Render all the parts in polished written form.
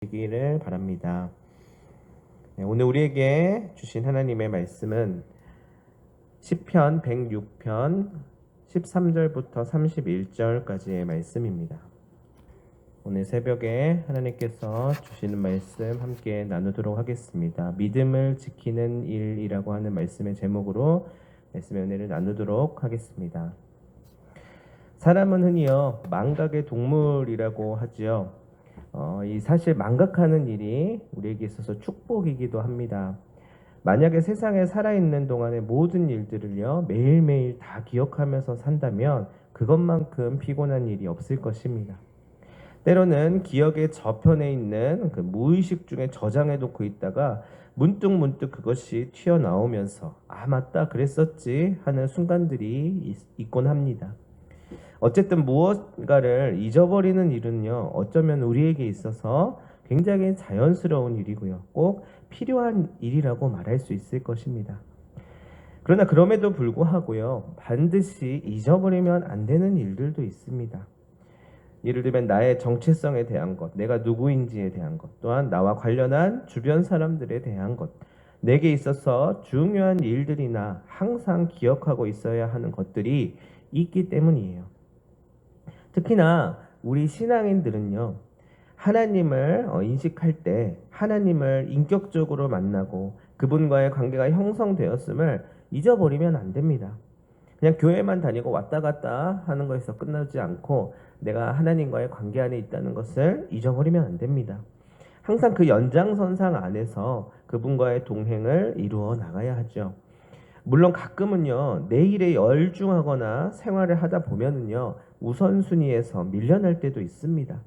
되기를 바랍니다. 오늘 우리에게 주신 하나님의 말씀은 시편 106편 13절부터 31절까지의 말씀입니다. 오늘 새벽에 하나님께서 주시는 말씀 함께 나누도록 하겠습니다. 믿음을 지키는 일이라고 하는 말씀의 제목으로 말씀의 은혜를 나누도록 하겠습니다. 사람은 흔히요 망각의 동물이라고 하지요. 이 사실 망각하는 일이 우리에게 있어서 축복이기도 합니다. 만약에 세상에 살아있는 동안의 모든 일들을요 매일매일 다 기억하면서 산다면 그것만큼 피곤한 일이 없을 것입니다. 때로는 기억의 저편에 있는 그 무의식 중에 저장해 놓고 있다가 문득 그것이 튀어나오면서 맞다 그랬었지 하는 순간들이 있곤 합니다. 어쨌든 무언가를 잊어버리는 일은요 어쩌면 우리에게 있어서 굉장히 자연스러운 일이고요 꼭 필요한 일이라고 말할 수 있을 것입니다. 그러나 그럼에도 불구하고요 반드시 잊어버리면 안 되는 일들도 있습니다. 예를 들면 나의 정체성에 대한 것, 내가 누구인지에 대한 것, 또한 나와 관련한 주변 사람들에 대한 것, 내게 있어서 중요한 일들이나 항상 기억하고 있어야 하는 것들이 있기 때문이에요. 특히나 우리 신앙인들은요 하나님을 인식할 때 하나님을 인격적으로 만나고 그분과의 관계가 형성되었음을 잊어버리면 안 됩니다. 그냥 교회만 다니고 왔다 갔다 하는 것에서 끝나지 않고 내가 하나님과의 관계 안에 있다는 것을 잊어버리면 안 됩니다. 항상 그 연장선상 안에서 그분과의 동행을 이루어 나가야 하죠. 물론 가끔은요 내일에 열중하거나 생활을 하다 보면은요 우선순위에서 밀려날 때도 있습니다.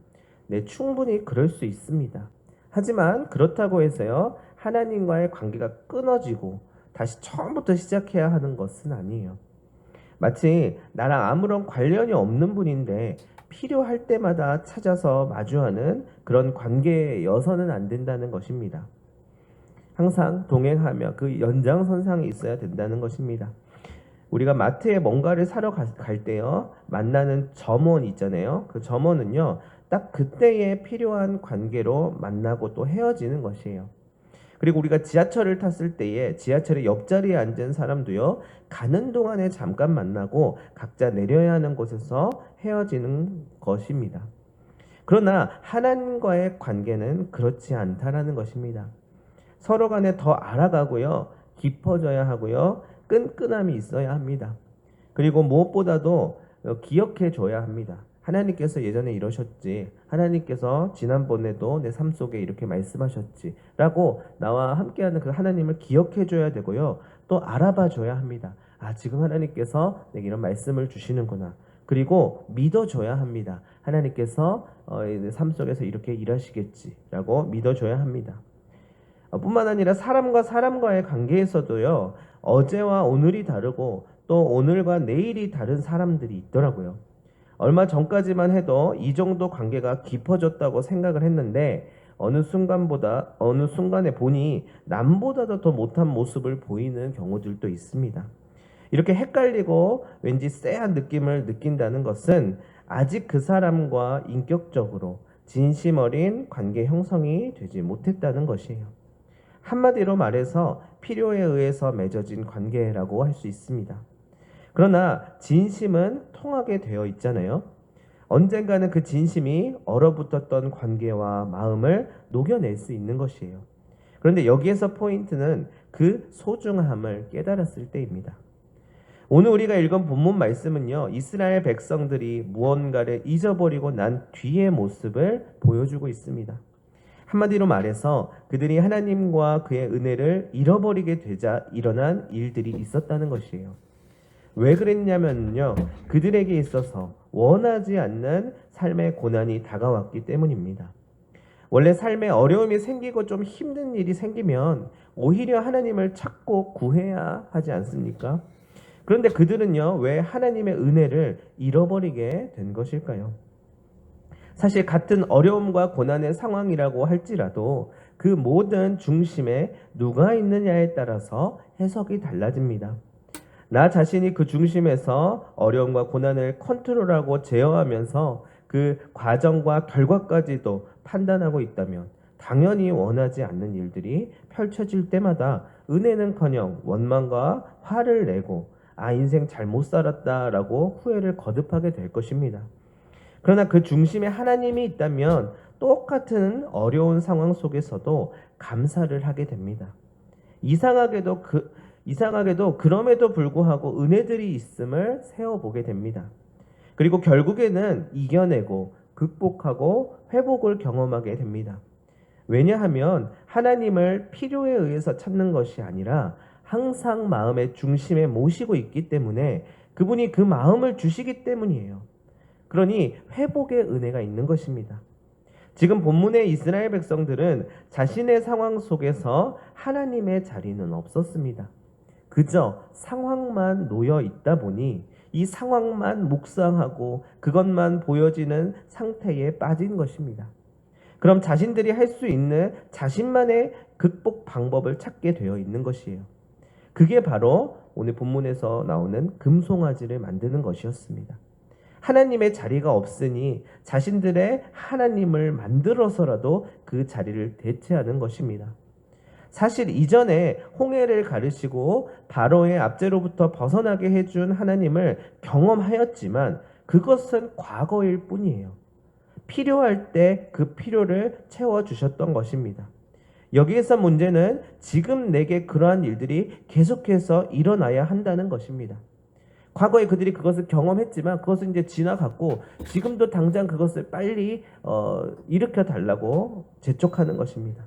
네, 충분히 그럴 수 있습니다. 하지만 그렇다고 해서요 하나님과의 관계가 끊어지고 다시 처음부터 시작해야 하는 것은 아니에요. 마치 나랑 아무런 관련이 없는 분인데 필요할 때마다 찾아서 마주하는 그런 관계여서는 안 된다는 것입니다. 항상 동행하며 그 연장선상에 있어야 된다는 것입니다. 우리가 마트에 뭔가를 사러 갈 때요 만나는 점원 있잖아요. 그 점원은요 딱 그때에 필요한 관계로 만나고 또 헤어지는 것이에요. 그리고 우리가 지하철을 탔을 때에 지하철의 옆자리에 앉은 사람도요 가는 동안에 잠깐 만나고 각자 내려야 하는 곳에서 헤어지는 것입니다. 그러나 하나님과의 관계는 그렇지 않다라는 것입니다. 서로 간에 더 알아가고요 깊어져야 하고요 끈끈함이 있어야 합니다. 그리고 무엇보다도 기억해 줘야 합니다. 하나님께서 예전에 이러셨지, 하나님께서 지난번에도 내 삶 속에 이렇게 말씀하셨지 라고 나와 함께하는 그 하나님을 기억해 줘야 되고요 또 알아봐 줘야 합니다. 지금 하나님께서 내게 이런 말씀을 주시는구나. 그리고 믿어줘야 합니다. 하나님께서 내 삶 속에서 이렇게 일하시겠지 라고 믿어줘야 합니다. 뿐만 아니라 사람과 사람과의 관계에서도요 어제와 오늘이 다르고 또 오늘과 내일이 다른 사람들이 있더라고요. 얼마 전까지만 해도 이 정도 관계가 깊어졌다고 생각을 했는데 어느 순간에 보니 남보다도 더 못한 모습을 보이는 경우들도 있습니다. 이렇게 헷갈리고 왠지 쎄한 느낌을 느낀다는 것은 아직 그 사람과 인격적으로 진심 어린 관계 형성이 되지 못했다는 것이에요. 한마디로 말해서 필요에 의해서 맺어진 관계라고 할 수 있습니다. 그러나 진심은 통하게 되어 있잖아요. 언젠가는 그 진심이 얼어붙었던 관계와 마음을 녹여낼 수 있는 것이에요. 그런데 여기에서 포인트는 그 소중함을 깨달았을 때입니다. 오늘 우리가 읽은 본문 말씀은요 이스라엘 백성들이 무언가를 잊어버리고 난 뒤의 모습을 보여주고 있습니다. 한마디로 말해서 그들이 하나님과 그의 은혜를 잃어버리게 되자 일어난 일들이 있었다는 것이에요. 왜 그랬냐면요 그들에게 있어서 원하지 않는 삶의 고난이 다가왔기 때문입니다. 원래 삶에 어려움이 생기고 좀 힘든 일이 생기면 오히려 하나님을 찾고 구해야 하지 않습니까? 그런데 그들은요 왜 하나님의 은혜를 잃어버리게 된 것일까요? 사실 같은 어려움과 고난의 상황이라고 할지라도 그 모든 중심에 누가 있느냐에 따라서 해석이 달라집니다. 나 자신이 그 중심에서 어려움과 고난을 컨트롤하고 제어하면서 그 과정과 결과까지도 판단하고 있다면 당연히 원하지 않는 일들이 펼쳐질 때마다 은혜는커녕 원망과 화를 내고 인생 잘못 살았다라고 후회를 거듭하게 될 것입니다. 그러나 그 중심에 하나님이 있다면 똑같은 어려운 상황 속에서도 감사를 하게 됩니다. 이상하게도 그럼에도 불구하고 은혜들이 있음을 세어보게 됩니다. 그리고 결국에는 이겨내고 극복하고 회복을 경험하게 됩니다. 왜냐하면 하나님을 필요에 의해서 찾는 것이 아니라 항상 마음의 중심에 모시고 있기 때문에 그분이 그 마음을 주시기 때문이에요. 그러니 회복의 은혜가 있는 것입니다. 지금 본문의 이스라엘 백성들은 자신의 상황 속에서 하나님의 자리는 없었습니다. 그저 상황만 놓여 있다 보니 이 상황만 묵상하고 그것만 보여지는 상태에 빠진 것입니다. 그럼 자신들이 할 수 있는 자신만의 극복 방법을 찾게 되어 있는 것이에요. 그게 바로 오늘 본문에서 나오는 금송아지를 만드는 것이었습니다. 하나님의 자리가 없으니 자신들의 하나님을 만들어서라도 그 자리를 대체하는 것입니다. 사실 이전에 홍해를 가르시고 바로의 압제로부터 벗어나게 해준 하나님을 경험하였지만 그것은 과거일 뿐이에요. 필요할 때 그 필요를 채워주셨던 것입니다. 여기에서 문제는 지금 내게 그러한 일들이 계속해서 일어나야 한다는 것입니다. 과거에 그들이 그것을 경험했지만 그것은 이제 지나갔고 지금도 당장 그것을 빨리 일으켜 달라고 재촉하는 것입니다.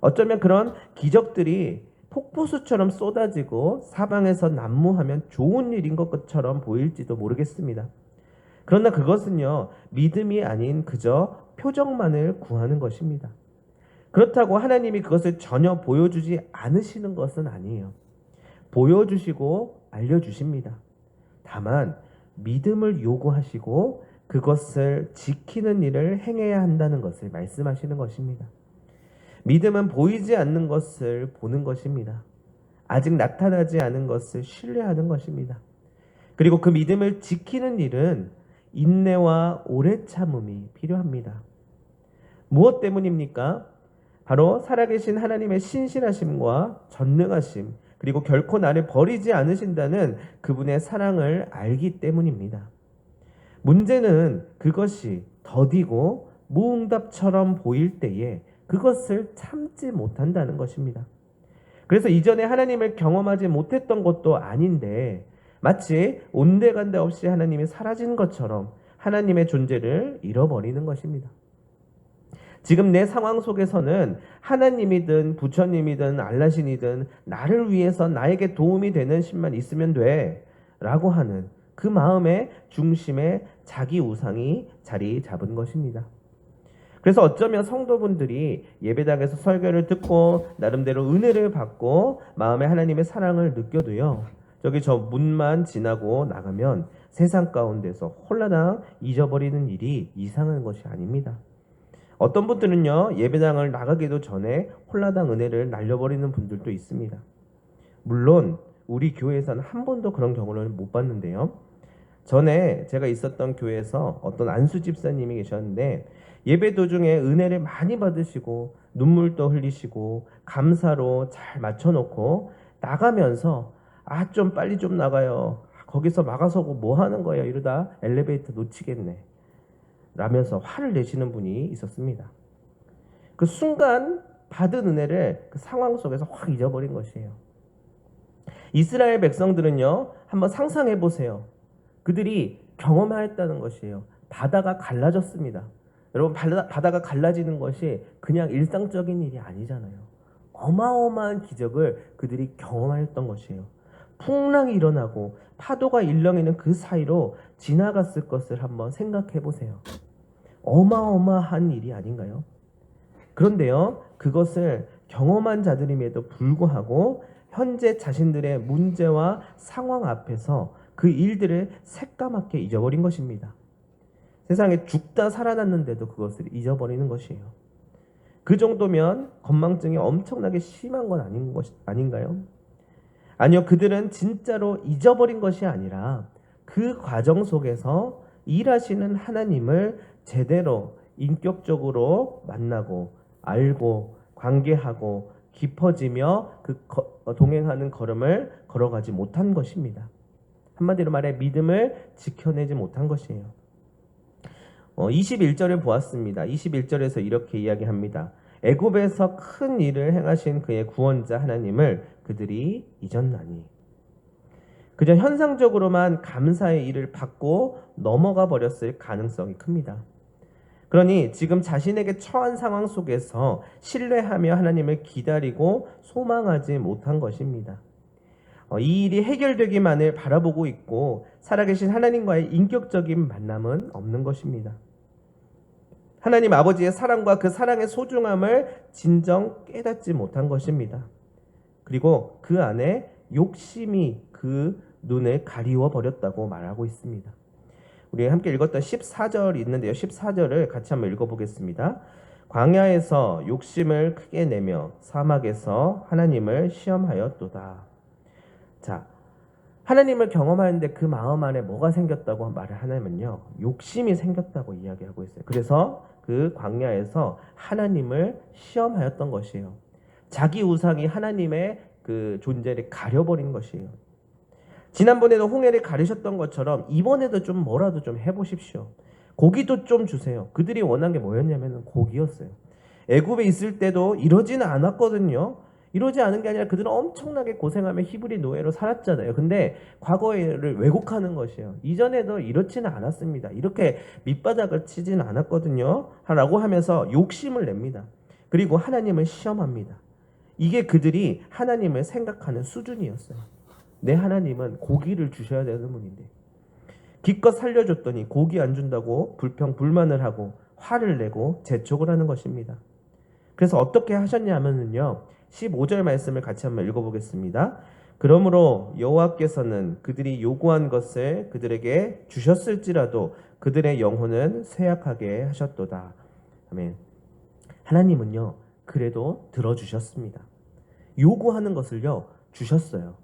어쩌면 그런 기적들이 폭포수처럼 쏟아지고 사방에서 난무하면 좋은 일인 것처럼 보일지도 모르겠습니다. 그러나 그것은요, 믿음이 아닌 그저 표정만을 구하는 것입니다. 그렇다고 하나님이 그것을 전혀 보여주지 않으시는 것은 아니에요. 보여주시고 알려주십니다. 다만 믿음을 요구하시고 그것을 지키는 일을 행해야 한다는 것을 말씀하시는 것입니다. 믿음은 보이지 않는 것을 보는 것입니다. 아직 나타나지 않은 것을 신뢰하는 것입니다. 그리고 그 믿음을 지키는 일은 인내와 오래 참음이 필요합니다. 무엇 때문입니까? 바로 살아계신 하나님의 신실하심과 전능하심, 그리고 결코 나를 버리지 않으신다는 그분의 사랑을 알기 때문입니다. 문제는 그것이 더디고 무응답처럼 보일 때에 그것을 참지 못한다는 것입니다. 그래서 이전에 하나님을 경험하지 못했던 것도 아닌데 마치 온데간데 없이 하나님이 사라진 것처럼 하나님의 존재를 잃어버리는 것입니다. 지금 내 상황 속에서는 하나님이든 부처님이든 알라신이든 나를 위해서 나에게 도움이 되는 신만 있으면 돼 라고 하는 그 마음의 중심에 자기 우상이 자리 잡은 것입니다. 그래서 어쩌면 성도분들이 예배당에서 설교를 듣고 나름대로 은혜를 받고 마음에 하나님의 사랑을 느껴도요, 저기 저 문만 지나고 나가면 세상 가운데서 홀라당 잊어버리는 일이 이상한 것이 아닙니다. 어떤 분들은요, 예배당을 나가기도 전에 홀라당 은혜를 날려버리는 분들도 있습니다. 물론 우리 교회에서는 한 번도 그런 경우를 못 봤는데요. 전에 제가 있었던 교회에서 어떤 안수 집사님이 계셨는데 예배 도중에 은혜를 많이 받으시고 눈물도 흘리시고 감사로 잘 맞춰놓고 나가면서 좀 빨리 좀 나가요. 거기서 막아서고 뭐 하는 거예요. 이러다 엘리베이터 놓치겠네. 라면서 화를 내시는 분이 있었습니다. 그 순간 받은 은혜를 그 상황 속에서 확 잊어버린 것이에요. 이스라엘 백성들은요, 한번 상상해 보세요. 그들이 경험하였다는 것이에요. 바다가 갈라졌습니다. 여러분, 바다가 갈라지는 것이 그냥 일상적인 일이 아니잖아요. 어마어마한 기적을 그들이 경험하였던 것이에요. 풍랑이 일어나고 파도가 일렁이는 그 사이로 지나갔을 것을 한번 생각해 보세요. 어마어마한 일이 아닌가요? 그런데요, 그것을 경험한 자들임에도 불구하고 현재 자신들의 문제와 상황 앞에서 그 일들을 새까맣게 잊어버린 것입니다. 세상에 죽다 살아났는데도 그것을 잊어버리는 것이에요. 그 정도면 건망증이 엄청나게 심한 건 아닌가요? 아니요, 그들은 진짜로 잊어버린 것이 아니라 그 과정 속에서 일하시는 하나님을 제대로 인격적으로 만나고 알고 관계하고 깊어지며 동행하는 걸음을 걸어가지 못한 것입니다. 한마디로 말해 믿음을 지켜내지 못한 것이에요. 21절을 보았습니다. 21절에서 이렇게 이야기합니다. 애굽에서 큰 일을 행하신 그의 구원자 하나님을 그들이 잊었나니. 그저 현상적으로만 감사의 일을 받고 넘어가 버렸을 가능성이 큽니다. 그러니 지금 자신에게 처한 상황 속에서 신뢰하며 하나님을 기다리고 소망하지 못한 것입니다. 이 일이 해결되기만을 바라보고 있고 살아계신 하나님과의 인격적인 만남은 없는 것입니다. 하나님 아버지의 사랑과 그 사랑의 소중함을 진정 깨닫지 못한 것입니다. 그리고 그 안에 욕심이 그 눈을 가리워 버렸다고 말하고 있습니다. 우리 함께 읽었던 14절 있는데요. 14절을 같이 한번 읽어보겠습니다. 광야에서 욕심을 크게 내며 사막에서 하나님을 시험하였도다. 자, 하나님을 경험하는데 그 마음 안에 뭐가 생겼다고 말을 하냐면요, 욕심이 생겼다고 이야기하고 있어요. 그래서 그 광야에서 하나님을 시험하였던 것이에요. 자기 우상이 하나님의 그 존재를 가려버린 것이에요. 지난번에도 홍해를 가르셨던 것처럼 이번에도 좀 뭐라도 좀 해보십시오. 고기도 좀 주세요. 그들이 원한 게 뭐였냐면 고기였어요. 애굽에 있을 때도 이러지는 않았거든요. 이러지 않은 게 아니라 그들은 엄청나게 고생하며 히브리 노예로 살았잖아요. 근데 과거를 왜곡하는 것이에요. 이전에도 이렇지는 않았습니다. 이렇게 밑바닥을 치지는 않았거든요. 라고 하면서 욕심을 냅니다. 그리고 하나님을 시험합니다. 이게 그들이 하나님을 생각하는 수준이었어요. 내 하나님은 고기를 주셔야 되는 분인데 기껏 살려줬더니 고기 안 준다고 불평불만을 하고 화를 내고 재촉을 하는 것입니다. 그래서 어떻게 하셨냐면요, 15절 말씀을 같이 한번 읽어보겠습니다. 그러므로 여호와께서는 그들이 요구한 것을 그들에게 주셨을지라도 그들의 영혼은 쇠약하게 하셨도다. 아멘. 하나님은요 그래도 들어주셨습니다. 요구하는 것을요 주셨어요.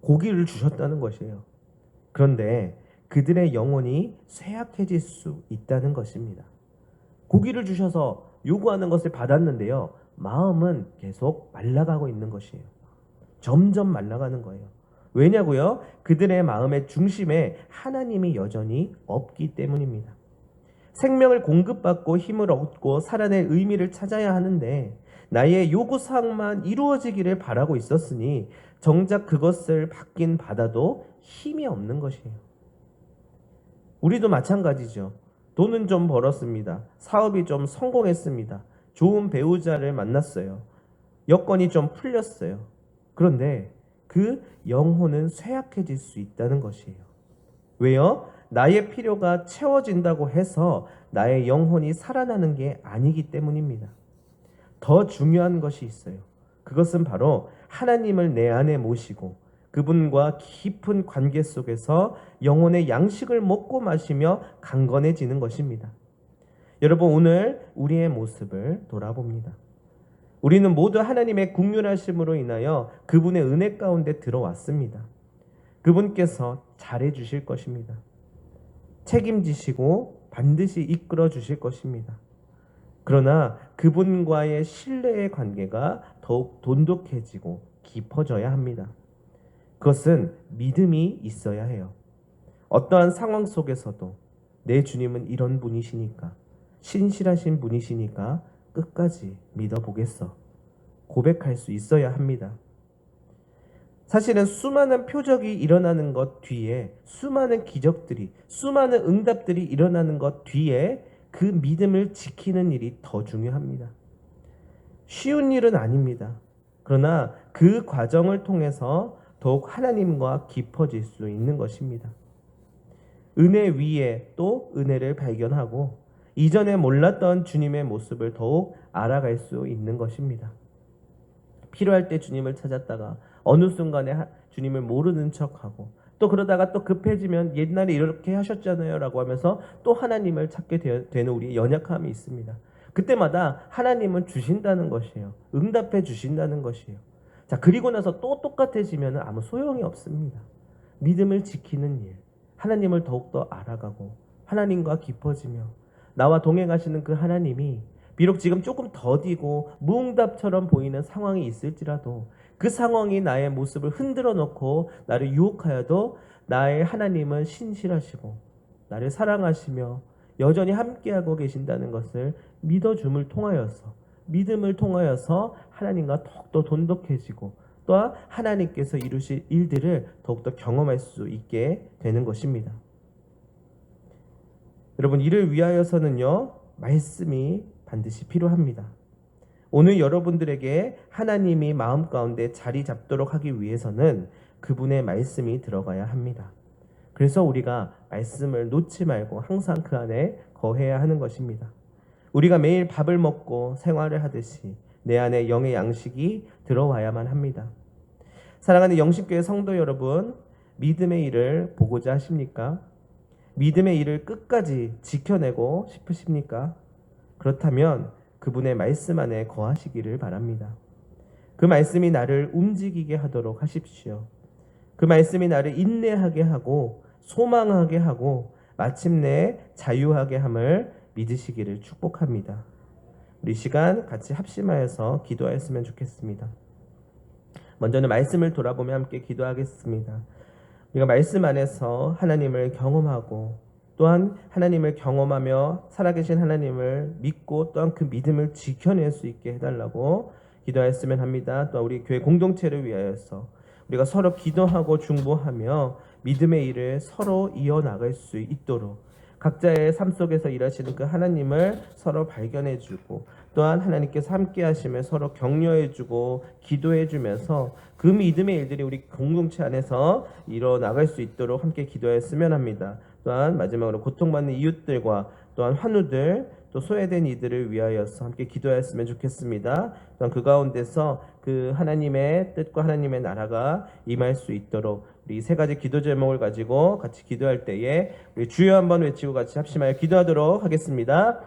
고기를 주셨다는 것이에요. 그런데 그들의 영혼이 쇠약해질 수 있다는 것입니다. 고기를 주셔서 요구하는 것을 받았는데요, 마음은 계속 말라가고 있는 것이에요. 점점 말라가는 거예요. 왜냐고요? 그들의 마음의 중심에 하나님이 여전히 없기 때문입니다. 생명을 공급받고 힘을 얻고 살아낼 의미를 찾아야 하는데 나의 요구사항만 이루어지기를 바라고 있었으니 정작 그것을 받긴 받아도 힘이 없는 것이에요. 우리도 마찬가지죠. 돈은 좀 벌었습니다. 사업이 좀 성공했습니다. 좋은 배우자를 만났어요. 여건이 좀 풀렸어요. 그런데 그 영혼은 쇠약해질 수 있다는 것이에요. 왜요? 나의 필요가 채워진다고 해서 나의 영혼이 살아나는 게 아니기 때문입니다. 더 중요한 것이 있어요. 그것은 바로 하나님을 내 안에 모시고 그분과 깊은 관계 속에서 영혼의 양식을 먹고 마시며 강건해지는 것입니다. 여러분, 오늘 우리의 모습을 돌아봅니다. 우리는 모두 하나님의 긍휼하심으로 인하여 그분의 은혜 가운데 들어왔습니다. 그분께서 잘해 주실 것입니다. 책임지시고 반드시 이끌어 주실 것입니다. 그러나 그분과의 신뢰의 관계가 더욱 돈독해지고 깊어져야 합니다. 그것은 믿음이 있어야 해요. 어떠한 상황 속에서도 내 주님은 이런 분이시니까, 신실하신 분이시니까 끝까지 믿어보겠어 고백할 수 있어야 합니다. 사실은 수많은 표적이 일어나는 것 뒤에, 수많은 기적들이, 수많은 응답들이 일어나는 것 뒤에 그 믿음을 지키는 일이 더 중요합니다. 쉬운 일은 아닙니다. 그러나 그 과정을 통해서 더욱 하나님과 깊어질 수 있는 것입니다. 은혜 위에 또 은혜를 발견하고 이전에 몰랐던 주님의 모습을 더욱 알아갈 수 있는 것입니다. 필요할 때 주님을 찾았다가 어느 순간에 주님을 모르는 척하고 또 그러다가 또 급해지면 옛날에 이렇게 하셨잖아요 라고 하면서 또 하나님을 찾게 되는 우리의 연약함이 있습니다. 그때마다 하나님은 주신다는 것이에요. 응답해 주신다는 것이에요. 자, 그리고 나서 또 똑같아지면 아무 소용이 없습니다. 믿음을 지키는 일, 하나님을 더욱더 알아가고 하나님과 깊어지며 나와 동행하시는 그 하나님이 비록 지금 조금 더디고 무응답처럼 보이는 상황이 있을지라도 그 상황이 나의 모습을 흔들어 놓고 나를 유혹하여도 나의 하나님은 신실하시고 나를 사랑하시며 여전히 함께하고 계신다는 것을 믿음을 통하여서 하나님과 더욱더 돈독해지고 또한 하나님께서 이루실 일들을 더욱더 경험할 수 있게 되는 것입니다. 여러분, 이를 위하여서는요, 말씀이 반드시 필요합니다. 오늘 여러분들에게 하나님이 마음 가운데 자리 잡도록 하기 위해서는 그분의 말씀이 들어가야 합니다. 그래서 우리가 말씀을 놓지 말고 항상 그 안에 거해야 하는 것입니다. 우리가 매일 밥을 먹고 생활을 하듯이 내 안에 영의 양식이 들어와야만 합니다. 사랑하는 영신교회 성도 여러분, 믿음의 일을 보고자 하십니까? 믿음의 일을 끝까지 지켜내고 싶으십니까? 그렇다면 그분의 말씀 안에 거하시기를 바랍니다. 그 말씀이 나를 움직이게 하도록 하십시오. 그 말씀이 나를 인내하게 하고 소망하게 하고 마침내 자유하게 함을 믿으시기를 축복합니다. 우리 시간 같이 합심하여서 기도하였으면 좋겠습니다. 먼저는 말씀을 돌아보며 함께 기도하겠습니다. 우리가 말씀 안에서 하나님을 경험하고 또한 하나님을 경험하며 살아계신 하나님을 믿고 또한 그 믿음을 지켜낼 수 있게 해달라고 기도하였으면 합니다. 또 우리 교회 공동체를 위하여서 우리가 서로 기도하고 중보하며 믿음의 일을 서로 이어나갈 수 있도록 각자의 삶 속에서 일하시는 그 하나님을 서로 발견해주고 또한 하나님께서 함께 하시며 서로 격려해주고 기도해주면서 그 믿음의 일들이 우리 공동체 안에서 일어나갈 수 있도록 함께 기도했으면 합니다. 또한 마지막으로 고통받는 이웃들과 또한 환우들 또 소외된 이들을 위하여서 함께 기도했으면 좋겠습니다. 또한 그 가운데서 그 하나님의 뜻과 하나님의 나라가 임할 수 있도록 우리 세 가지 기도 제목을 가지고 같이 기도할 때에 우리 주여 한번 외치고 같이 합심하여 기도하도록 하겠습니다.